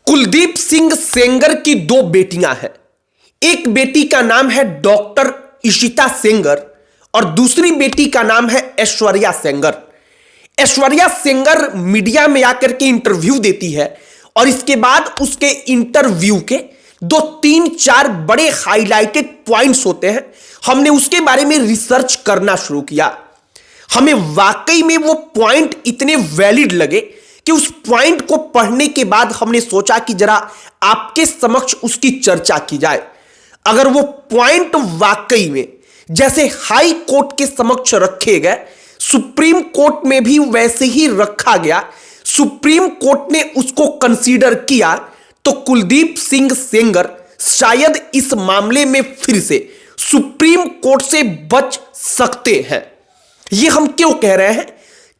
कुलदीप सिंह सेंगर की दो बेटियां हैं। एक बेटी का नाम है डॉक्टर इशिता सेंगर और दूसरी बेटी का नाम है ऐश्वर्या सेंगर। ऐश्वर्या सेंगर मीडिया में आकर के इंटरव्यू देती है और इसके बाद उसके इंटरव्यू के 2-3-4 बड़े हाईलाइटेड पॉइंट्स होते हैं। हमने उसके बारे में रिसर्च करना शुरू किया। हमें वाकई में वो पॉइंट इतने वैलिड लगे कि उस पॉइंट को पढ़ने के बाद हमने सोचा कि जरा आपके समक्ष उसकी चर्चा की जाए। अगर वो पॉइंट वाकई में जैसे हाई कोर्ट के समक्ष रखे गए, सुप्रीम कोर्ट में भी वैसे ही रखा गया, सुप्रीम कोर्ट ने उसको कंसीडर किया, तो कुलदीप सिंह सेंगर शायद इस मामले में फिर से सुप्रीम कोर्ट से बच सकते हैं। यह हम क्यों कह रहे हैं?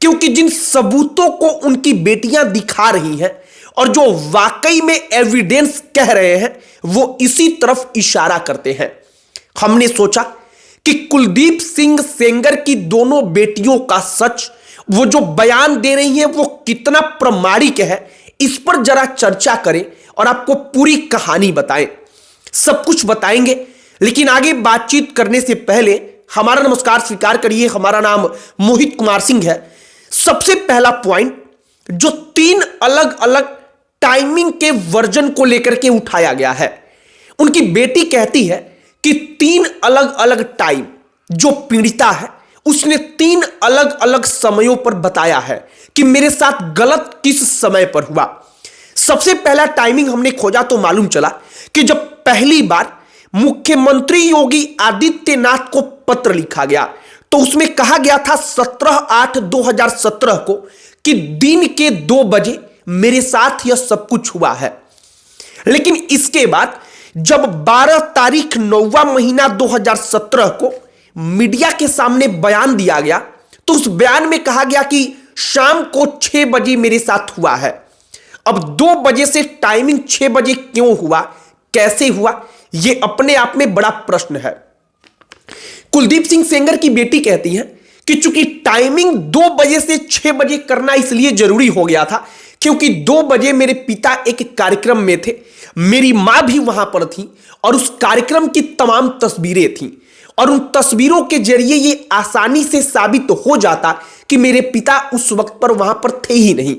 क्योंकि जिन सबूतों को उनकी बेटियां दिखा रही हैं और जो वाकई में एविडेंस कह रहे हैं वो इसी तरफ इशारा करते हैं। हमने सोचा कि कुलदीप सिंह सेंगर की दोनों बेटियों का सच, वो जो बयान दे रही हैं वो कितना प्रामाणिक है, इस पर जरा चर्चा करें और आपको पूरी कहानी बताएं। सब कुछ बताएंगे, लेकिन आगे बातचीत करने से पहले हमारा नमस्कार स्वीकार करिए। हमारा नाम मोहित कुमार सिंह है। सबसे पहला पॉइंट जो 3 अलग अलग टाइमिंग के वर्जन को लेकर के उठाया गया है, उनकी बेटी कहती है कि 3 अलग अलग टाइम जो पीड़िता है उसने 3 अलग अलग समयों पर बताया है कि मेरे साथ गलत किस समय पर हुआ। सबसे पहला टाइमिंग हमने खोजा तो मालूम चला कि जब पहली बार मुख्यमंत्री योगी आदित्यनाथ को पत्र लिखा गया तो उसमें कहा गया था 17/8/2017 को कि दिन के 2 बजे मेरे साथ यह सब कुछ हुआ है। लेकिन इसके बाद जब 12 तारीख 9वां महीना 2017 को मीडिया के सामने बयान दिया गया तो उस बयान में कहा गया कि शाम को 6 बजे मेरे साथ हुआ है। अब 2 बजे से टाइमिंग 6 बजे क्यों हुआ, कैसे हुआ, यह अपने आप में बड़ा प्रश्न है। कुलदीप सिंह सेंगर की बेटी कहती है कि चूंकि टाइमिंग 2 बजे से 6 बजे करना इसलिए जरूरी हो गया था क्योंकि 2 बजे मेरे पिता एक कार्यक्रम में थे, मेरी मां भी वहां पर थी और उस कार्यक्रम की तमाम तस्वीरें थीं और उन तस्वीरों के जरिए यह आसानी से साबित हो जाता कि मेरे पिता उस वक्त पर वहां पर थे ही नहीं।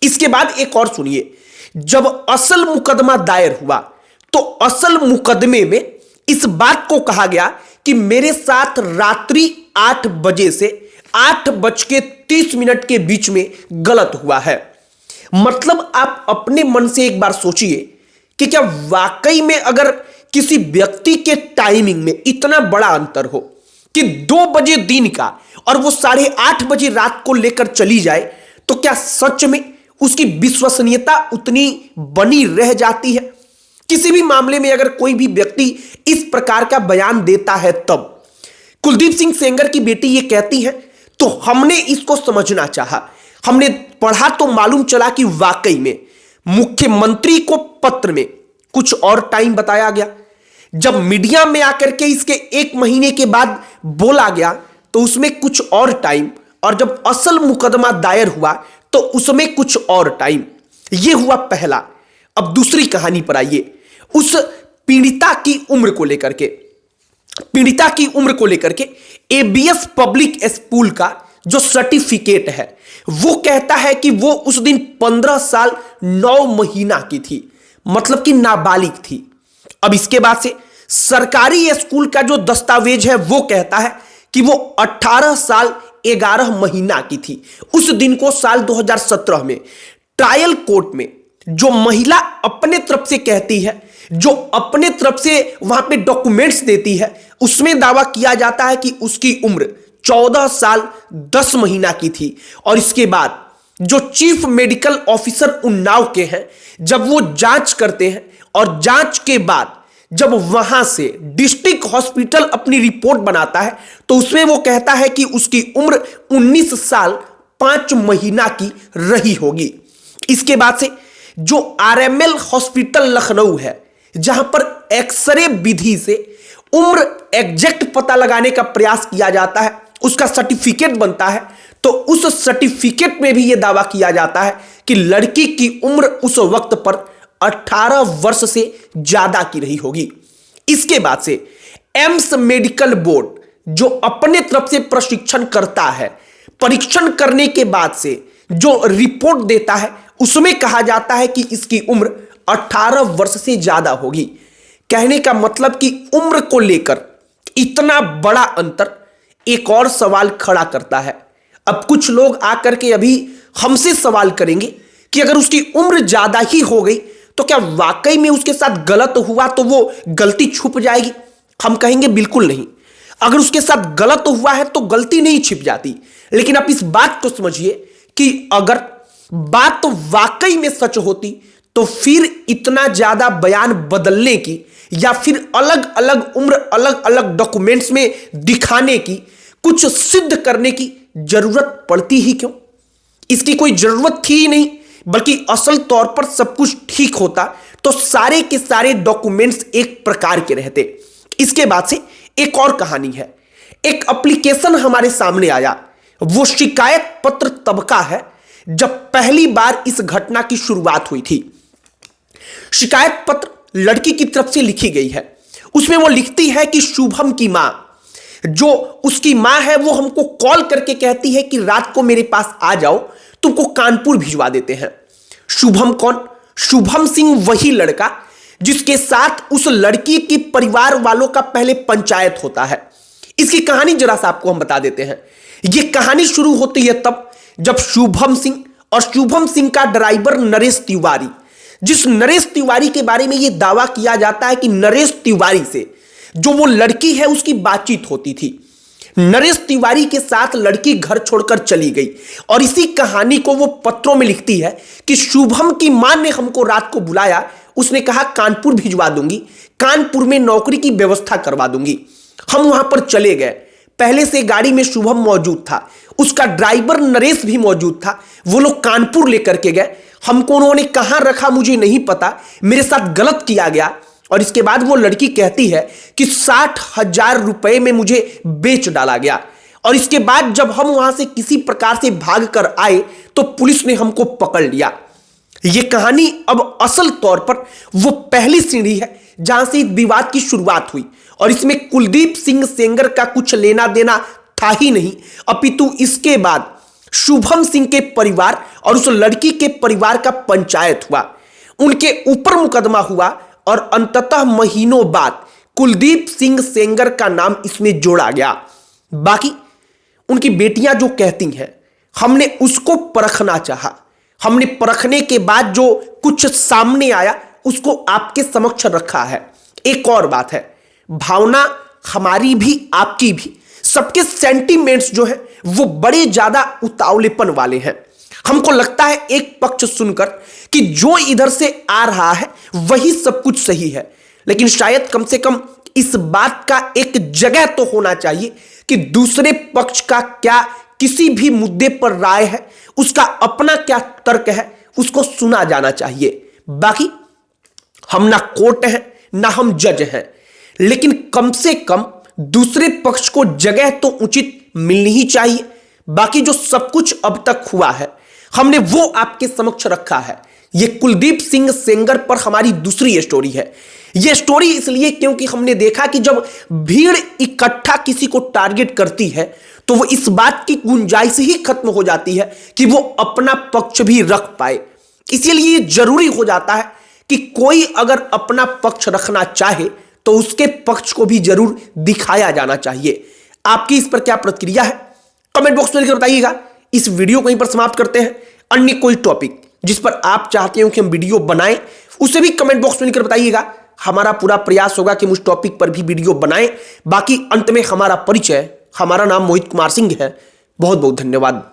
इसके बाद एक और सुनिए, जब असल मुकदमा दायर हुआ तो असल मुकदमे में इस बात को कहा गया कि मेरे साथ रात्रि 8 बजे से 8:30 के बीच में गलत हुआ है। मतलब आप अपने मन से एक बार सोचिए कि क्या वाकई में अगर किसी व्यक्ति के टाइमिंग में इतना बड़ा अंतर हो कि 2 बजे दिन का और वो 8:30 बजे रात को लेकर चली जाए, तो क्या सच में उसकी विश्वसनीयता उतनी बनी रह जाती है? किसी भी मामले में अगर कोई भी व्यक्ति इस प्रकार का बयान देता है तब कुलदीप सिंह सेंगर की बेटी ये कहती है तो हमने इसको समझना चाहा। हमने पढ़ा तो मालूम चला कि वाकई में मुख्यमंत्री को पत्र में कुछ और टाइम बताया गया। जब मीडिया में आकर के इसके 1 महीने के बाद बोला गया तो उसमें कुछ और टाइम, और जब असल मुकदमा दायर हुआ तो उसमें कुछ और टाइम। यह हुआ पहला। अब दूसरी कहानी पर आइए। उस पीड़िता की उम्र को लेकर के एबीएस पब्लिक स्कूल का जो सर्टिफिकेट है वो कहता है कि वो उस दिन 15 साल 9 महीना की थी, मतलब कि नाबालिग थी। अब इसके बाद से सरकारी स्कूल का जो दस्तावेज है वो कहता है कि वो 18 साल 11 महीना की थी। उस दिन को साल 2017 में ट्रायल कोर्ट में जो महिला अपने तरफ से कहती है, जो अपने तरफ से वहां पे डॉक्यूमेंट्स देती है, उसमें दावा किया जाता है कि उसकी उम्र 14 साल 10 महीना की थी। और इसके बाद जो चीफ मेडिकल ऑफिसर उन्नाव के हैं, जब वो जांच करते हैं और जांच के बाद जब वहां से डिस्ट्रिक्ट हॉस्पिटल अपनी रिपोर्ट बनाता है तो उसमें वो कहता है कि उसकी उम्र 19 साल 5 महीना की रही होगी। इसके बाद से जो आरएमएल हॉस्पिटल लखनऊ है, जहां पर एक्सरे विधि से उम्र एग्जैक्ट पता लगाने का प्रयास किया जाता है, उसका सर्टिफिकेट बनता है, तो उस सर्टिफिकेट में भी यह दावा किया जाता है कि लड़की की उम्र उस वक्त पर 18 वर्ष से ज्यादा की रही होगी। इसके बाद से एम्स मेडिकल बोर्ड जो अपने तरफ से प्रशिक्षण करता है, परीक्षण करने के बाद से जो रिपोर्ट देता है उसमें कहा जाता है कि इसकी उम्र 18 वर्ष से ज्यादा होगी। कहने का मतलब कि उम्र को लेकर इतना बड़ा अंतर एक और सवाल खड़ा करता है। अब कुछ लोग आकर के अभी हमसे सवाल करेंगे कि अगर उसकी उम्र ज्यादा ही हो गई तो क्या वाकई में उसके साथ गलत हुआ तो वो गलती छुप जाएगी? हम कहेंगे बिल्कुल नहीं। अगर उसके साथ गलत हुआ है तो गलती नहीं छिप जाती। लेकिन आप इस बात को समझिए कि अगर बात तो वाकई में सच होती तो फिर इतना ज्यादा बयान बदलने की या फिर अलग अलग उम्र अलग अलग डॉक्यूमेंट्स में दिखाने की, कुछ सिद्ध करने की जरूरत पड़ती ही क्यों? इसकी कोई जरूरत थी ही नहीं, बल्कि असल तौर पर सब कुछ ठीक होता तो सारे के सारे डॉक्यूमेंट्स एक प्रकार के रहते। इसके बाद से एक और कहानी है। एक एप्लीकेशन हमारे सामने आया, वो शिकायत पत्र तबका है जब पहली बार इस घटना की शुरुआत हुई थी। शिकायत पत्र लड़की की तरफ से लिखी गई है। उसमें वो लिखती है कि शुभम की मां, जो उसकी मां है, वो हमको कॉल करके कहती है कि रात को मेरे पास आ जाओ, तुमको कानपुर भिजवा देते हैं। शुभम कौन? शुभम सिंह वही लड़का जिसके साथ उस लड़की के परिवार वालों का पहले पंचायत होता है। इसकी कहानी जरा सा आपको हम बता देते हैं। यह कहानी शुरू होती है तब जब शुभम सिंह और शुभम सिंह का ड्राइवर नरेश तिवारी, जिस नरेश तिवारी के बारे में यह दावा किया जाता है कि नरेश तिवारी से जो वो लड़की है उसकी बातचीत होती थी। नरेश तिवारी के साथ लड़की घर छोड़कर चली गई और इसी कहानी को वो पत्रों में लिखती है कि शुभम की मां ने हमको रात को बुलाया, उसने कहा कानपुर भिजवा दूंगी, कानपुर में नौकरी की व्यवस्था करवा दूंगी। हम वहां पर चले गए। पहले से गाड़ी में शुभम मौजूद था, उसका ड्राइवर नरेश भी मौजूद था। वो लोग कानपुर लेकर के गए। हमको उन्होंने कहां रखा मुझे नहीं पता, मेरे साथ गलत किया गया। और इसके बाद वो लड़की कहती है कि 60,000 रुपए में मुझे बेच डाला गया। और इसके बाद जब हम वहां से किसी प्रकार से भाग कर आए तो पुलिस ने हमको पकड़ लिया। यह कहानी अब असल तौर पर वो पहली सीढ़ी है जहां से विवाद की शुरुआत हुई। और इसमें कुलदीप सिंह सेंगर का कुछ लेना देना था ही नहीं, अपितु इसके बाद शुभम सिंह के परिवार और उस लड़की के परिवार का पंचायत हुआ, उनके ऊपर मुकदमा हुआ और अंततः महीनों बाद कुलदीप सिंह सेंगर का नाम इसमें जोड़ा गया। बाकी उनकी बेटियां जो कहती हैं, हमने उसको परखना चाहा। हमने परखने के बाद जो कुछ सामने आया उसको आपके समक्ष रखा है। एक और बात है, भावना हमारी भी आपकी भी, सबके सेंटीमेंट्स जो है वो बड़े ज्यादा उतावलेपन वाले हैं। हमको लगता है एक पक्ष सुनकर कि जो इधर से आ रहा है वही सब कुछ सही है, लेकिन शायद कम से कम इस बात का एक जगह तो होना चाहिए कि दूसरे पक्ष का क्या किसी भी मुद्दे पर राय है, उसका अपना क्या तर्क है, उसको सुना जाना चाहिए। बाकी हम ना कोर्ट हैं ना हम जज हैं, लेकिन कम से कम दूसरे पक्ष को जगह तो उचित मिलनी ही चाहिए। बाकी जो सब कुछ अब तक हुआ है हमने वो आपके समक्ष रखा है। यह कुलदीप सिंह सेंगर पर हमारी दूसरी स्टोरी है। यह स्टोरी इसलिए क्योंकि हमने देखा कि जब भीड़ इकट्ठा किसी को टारगेट करती है तो वो इस बात की गुंजाइश ही खत्म हो जाती है कि वो अपना पक्ष भी रख पाए। इसीलिए यह जरूरी हो जाता है कि कोई अगर अपना पक्ष रखना चाहे तो उसके पक्ष को भी जरूर दिखाया जाना चाहिए। आपकी इस पर क्या प्रतिक्रिया है कमेंट बॉक्स में लिखकर बताइएगा। इस वीडियो को यहीं पर समाप्त करते हैं। अन्य कोई टॉपिक जिस पर आप चाहते हो कि हम वीडियो बनाएं उसे भी कमेंट बॉक्स में लिखकर बताइएगा। हमारा पूरा प्रयास होगा कि हम उस टॉपिक पर भी वीडियो बनाएं। बाकी अंत में हमारा परिचय, हमारा नाम मोहित कुमार सिंह है। बहुत बहुत धन्यवाद।